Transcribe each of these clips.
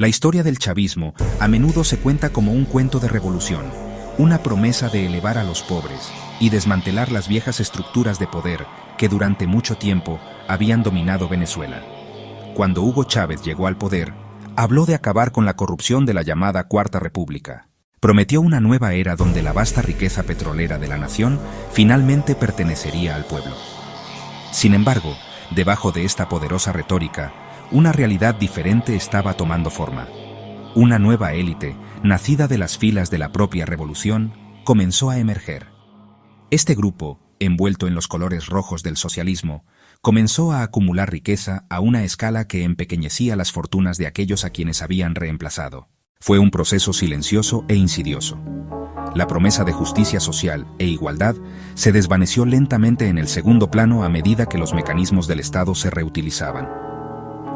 La historia del chavismo a menudo se cuenta como un cuento de revolución, una promesa de elevar a los pobres y desmantelar las viejas estructuras de poder que durante mucho tiempo habían dominado Venezuela. Cuando Hugo Chávez llegó al poder, habló de acabar con la corrupción de la llamada Cuarta República. Prometió una nueva era donde la vasta riqueza petrolera de la nación finalmente pertenecería al pueblo. Sin embargo, debajo de esta poderosa retórica, una realidad diferente estaba tomando forma. Una nueva élite, nacida de las filas de la propia revolución, comenzó a emerger. Este grupo, envuelto en los colores rojos del socialismo, comenzó a acumular riqueza a una escala que empequeñecía las fortunas de aquellos a quienes habían reemplazado. Fue un proceso silencioso e insidioso. La promesa de justicia social e igualdad se desvaneció lentamente en el segundo plano a medida que los mecanismos del Estado se reutilizaban.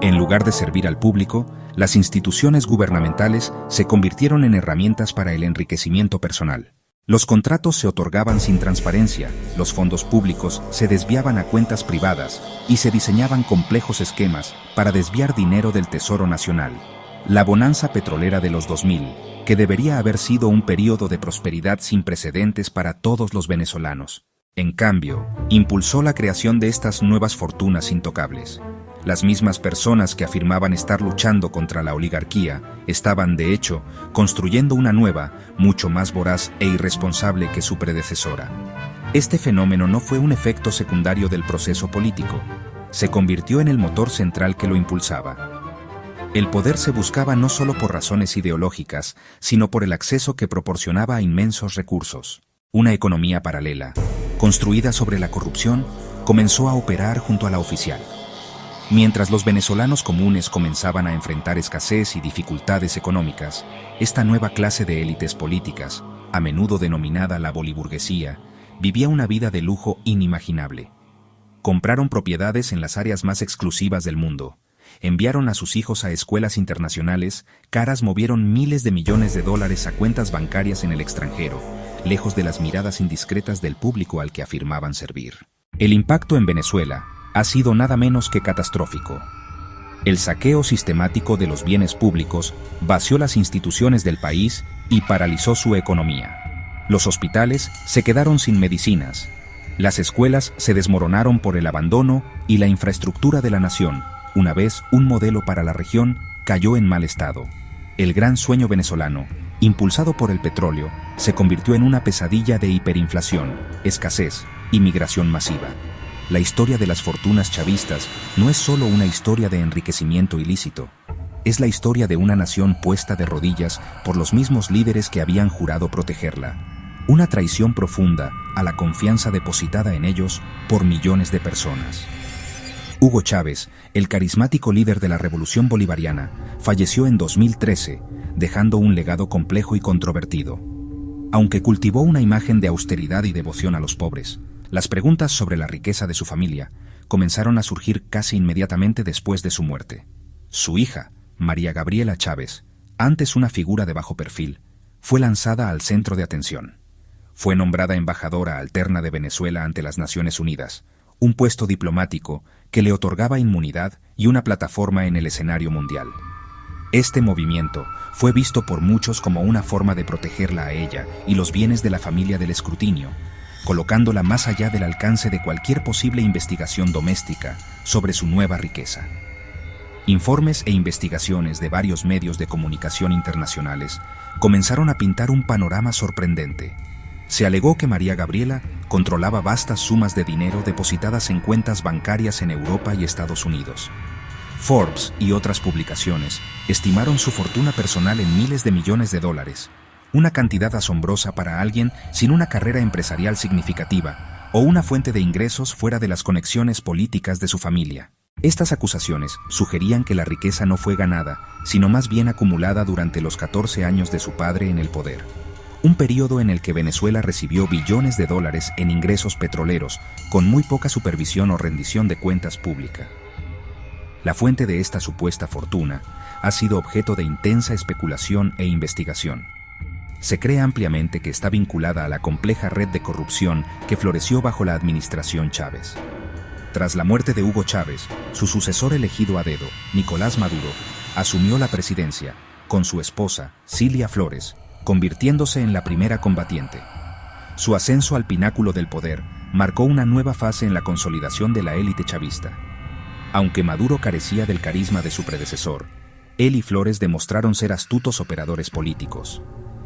En lugar de servir al público, las instituciones gubernamentales se convirtieron en herramientas para el enriquecimiento personal. Los contratos se otorgaban sin transparencia, los fondos públicos se desviaban a cuentas privadas y se diseñaban complejos esquemas para desviar dinero del Tesoro Nacional. La bonanza petrolera de los 2000, que debería haber sido un período de prosperidad sin precedentes para todos los venezolanos, en cambio, impulsó la creación de estas nuevas fortunas intocables. Las mismas personas que afirmaban estar luchando contra la oligarquía estaban, de hecho, construyendo una nueva, mucho más voraz e irresponsable que su predecesora. Este fenómeno no fue un efecto secundario del proceso político, se convirtió en el motor central que lo impulsaba. El poder se buscaba no solo por razones ideológicas, sino por el acceso que proporcionaba a inmensos recursos. Una economía paralela, construida sobre la corrupción, comenzó a operar junto a la oficial. Mientras los venezolanos comunes comenzaban a enfrentar escasez y dificultades económicas, esta nueva clase de élites políticas, a menudo denominada la boliburguesía, vivía una vida de lujo inimaginable. Compraron propiedades en las áreas más exclusivas del mundo, enviaron a sus hijos a escuelas internacionales, caras movieron miles de millones de dólares a cuentas bancarias en el extranjero, lejos de las miradas indiscretas del público al que afirmaban servir. El impacto en Venezuela ha sido nada menos que catastrófico. El saqueo sistemático de los bienes públicos vació las instituciones del país y paralizó su economía. Los hospitales se quedaron sin medicinas, las escuelas se desmoronaron por el abandono y la infraestructura de la nación, una vez un modelo para la región, cayó en mal estado. El gran sueño venezolano, impulsado por el petróleo, se convirtió en una pesadilla de hiperinflación, escasez y migración masiva. La historia de las fortunas chavistas no es solo una historia de enriquecimiento ilícito, es la historia de una nación puesta de rodillas por los mismos líderes que habían jurado protegerla. Una traición profunda a la confianza depositada en ellos por millones de personas. Hugo Chávez, el carismático líder de la Revolución Bolivariana, falleció en 2013, dejando un legado complejo y controvertido. Aunque cultivó una imagen de austeridad y devoción a los pobres, las preguntas sobre la riqueza de su familia comenzaron a surgir casi inmediatamente después de su muerte. Su hija, María Gabriela Chávez, antes una figura de bajo perfil, fue lanzada al centro de atención. Fue nombrada embajadora alterna de Venezuela ante las Naciones Unidas, un puesto diplomático que le otorgaba inmunidad y una plataforma en el escenario mundial. Este movimiento fue visto por muchos como una forma de protegerla a ella y los bienes de la familia del escrutinio, colocándola más allá del alcance de cualquier posible investigación doméstica sobre su nueva riqueza. Informes e investigaciones de varios medios de comunicación internacionales comenzaron a pintar un panorama sorprendente. Se alegó que María Gabriela controlaba vastas sumas de dinero depositadas en cuentas bancarias en Europa y Estados Unidos. Forbes y otras publicaciones estimaron su fortuna personal en miles de millones de dólares, una cantidad asombrosa para alguien sin una carrera empresarial significativa o una fuente de ingresos fuera de las conexiones políticas de su familia. Estas acusaciones sugerían que la riqueza no fue ganada, sino más bien acumulada durante los 14 años de su padre en el poder. Un período en el que Venezuela recibió billones de dólares en ingresos petroleros, con muy poca supervisión o rendición de cuentas pública. La fuente de esta supuesta fortuna ha sido objeto de intensa especulación e investigación. Se cree ampliamente que está vinculada a la compleja red de corrupción que floreció bajo la administración Chávez. Tras la muerte de Hugo Chávez, su sucesor elegido a dedo, Nicolás Maduro, asumió la presidencia, con su esposa, Cilia Flores, convirtiéndose en la primera combatiente. Su ascenso al pináculo del poder marcó una nueva fase en la consolidación de la élite chavista. Aunque Maduro carecía del carisma de su predecesor, él y Flores demostraron ser astutos operadores políticos,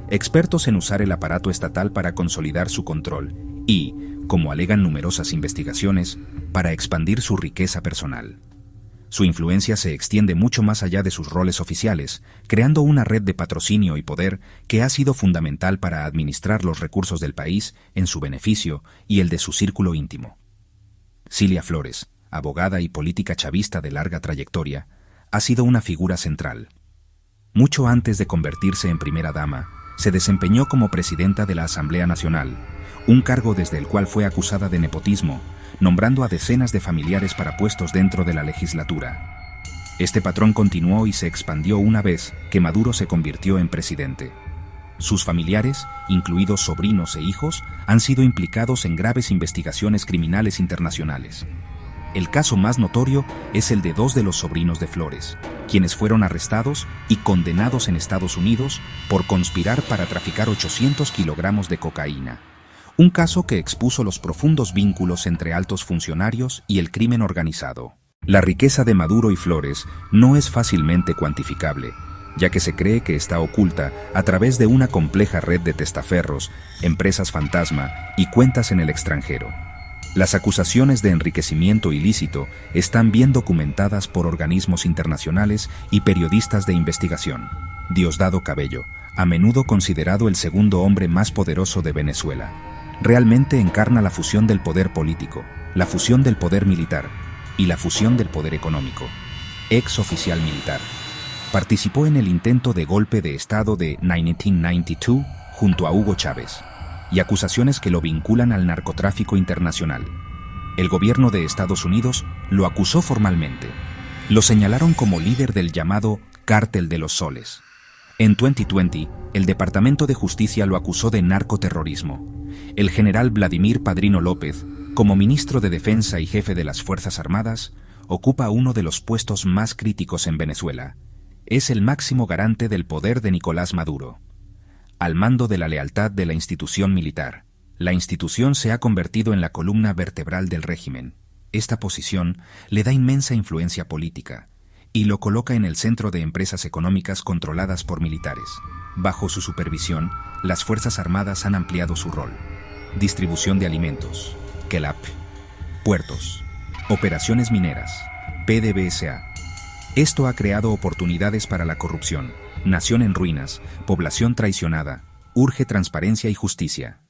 expertos en usar el aparato estatal para consolidar su control y, como alegan numerosas investigaciones, para expandir su riqueza personal. Su influencia se extiende mucho más allá de sus roles oficiales, creando una red de patrocinio y poder que ha sido fundamental para administrar los recursos del país en su beneficio y el de su círculo íntimo. Cilia Flores, abogada y política chavista de larga trayectoria, ha sido una figura central. Mucho antes de convertirse en primera dama, se desempeñó como presidenta de la Asamblea Nacional, un cargo desde el cual fue acusada de nepotismo, nombrando a decenas de familiares para puestos dentro de la legislatura. Este patrón continuó y se expandió una vez que Maduro se convirtió en presidente. Sus familiares, incluidos sobrinos e hijos, han sido implicados en graves investigaciones criminales internacionales. El caso más notorio es el de 2 de los sobrinos de Flores, quienes fueron arrestados y condenados en Estados Unidos por conspirar para traficar 800 kilogramos de cocaína. Un caso que expuso los profundos vínculos entre altos funcionarios y el crimen organizado. La riqueza de Maduro y Flores no es fácilmente cuantificable, ya que se cree que está oculta a través de una compleja red de testaferros, empresas fantasma y cuentas en el extranjero. Las acusaciones de enriquecimiento ilícito están bien documentadas por organismos internacionales y periodistas de investigación. Diosdado Cabello, a menudo considerado el segundo hombre más poderoso de Venezuela, realmente encarna la fusión del poder político, la fusión del poder militar y la fusión del poder económico. Ex oficial militar. Participó en el intento de golpe de Estado de 1992 junto a Hugo Chávez, y acusaciones que lo vinculan al narcotráfico internacional. El gobierno de Estados Unidos lo acusó formalmente. Lo señalaron como líder del llamado Cártel de los Soles. En 2020, el Departamento de Justicia lo acusó de narcoterrorismo. El general Vladimir Padrino López, como ministro de Defensa y jefe de las Fuerzas Armadas, ocupa uno de los puestos más críticos en Venezuela. Es el máximo garante del poder de Nicolás Maduro. Al mando de la lealtad de la institución militar, la institución se ha convertido en la columna vertebral del régimen. Esta posición le da inmensa influencia política y lo coloca en el centro de empresas económicas controladas por militares. Bajo su supervisión, las Fuerzas Armadas han ampliado su rol. Distribución de alimentos, KELAP, puertos, operaciones mineras, PDVSA. Esto ha creado oportunidades para la corrupción. Nación en ruinas, población traicionada, urge transparencia y justicia.